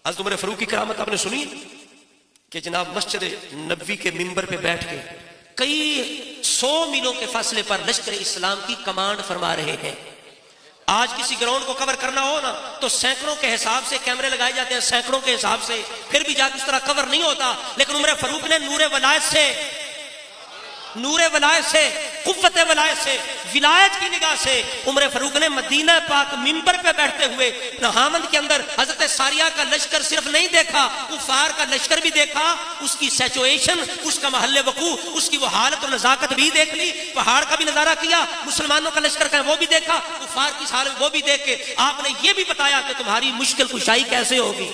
حضرت عمر فاروق کی کرامت آپ نے سنی کہ جناب مسجد نبوی کے منبر پہ بیٹھ کے کئی 100 میلوں کے فاصلے پر لشکر اسلام کی کمانڈ فرما رہے ہیں. آج کسی گراؤنڈ کو کور کرنا ہو نا تو سینکڑوں کے حساب سے کیمرے لگائے جاتے ہیں، سینکڑوں کے حساب سے، پھر بھی جا کے اس طرح کور نہیں ہوتا. لیکن عمر فاروق نے نور ولایت سے قوت ولایت سے ولایت کی نگاہ سے عمر فاروق نے مدینہ پاک منبر پہ بیٹھتے ہوئے نہاوند کے اندر حضرت ساریہ کا لشکر صرف نہیں دیکھا، کفار کا لشکر بھی دیکھا، اس کی سیچویشن، اس کا محل وقوع، اس کی وہ حالت اور نزاکت بھی دیکھ لی، پہاڑ کا بھی نظارہ کیا، مسلمانوں کا لشکر کا وہ بھی دیکھا، کفار کی حالت وہ بھی دیکھ کے آپ نے یہ بھی بتایا کہ تمہاری مشکل کشائی کیسے ہوگی،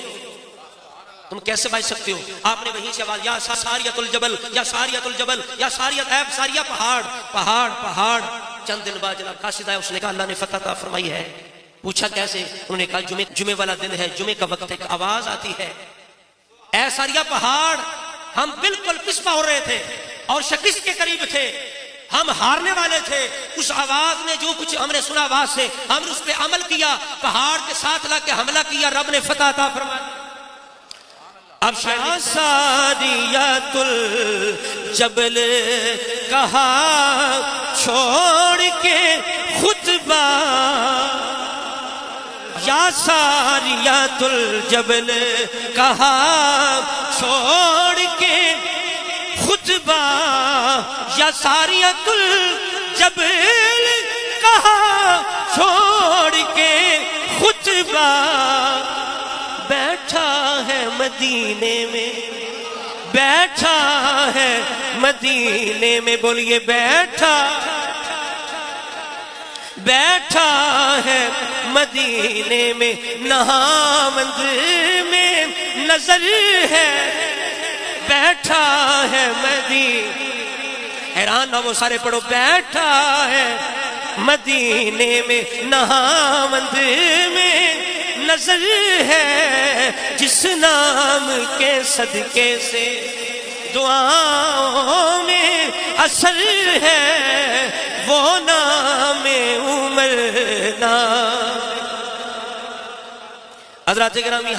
تم کیسے بچ سکتے ہو. آپ نے وہیں سے آواز یا ساریۃ الجبل یا ساریۃ الجبل یا ساریۃ ایب ساریہ پہاڑ پہاڑ پہاڑ. چند دن بعد جناب قاصد آیا، اس نے کہا اللہ نے فتح عطا فرمائی ہے. پوچھا کیسے؟ انہوں نے کہا جمعے والا دن ہے، جمعے کا وقت ایک آواز آتی ہے، اے ساریہ پہاڑ. ہم بالکل پسپا ہو رہے تھے اور شکست کے قریب تھے، ہم ہارنے والے تھے. اس آواز نے جو کچھ ہم نے سنا آواز سے ہم نے اس پہ عمل کیا، پہاڑ کے ساتھ لا کے حملہ کیا، رب نے فتح عطا فرمائی. اب ساریۃ الجبل کہا چھوڑ کے خطبہ، یا ساریۃ الجبل کہا چھوڑ کے خطبہ، یا ساریۃ الجبل کہا چھوڑ کے خطبہ. بیٹھا ہے مدینے میں، بیٹھا ہے مدینے میں، بولیے بیٹھا ہے مدینے میں، نہاوند میں نظر ہے، بیٹھا ہے مدینے. حیران نہ وہ سارے پڑھو، بیٹھا ہے مدینے میں، نہاوند میں نظر ہے، جس نام کے صدقے سے دعاؤں میں اثر ہے، وہ نام عمر نام. حضرات گرامی،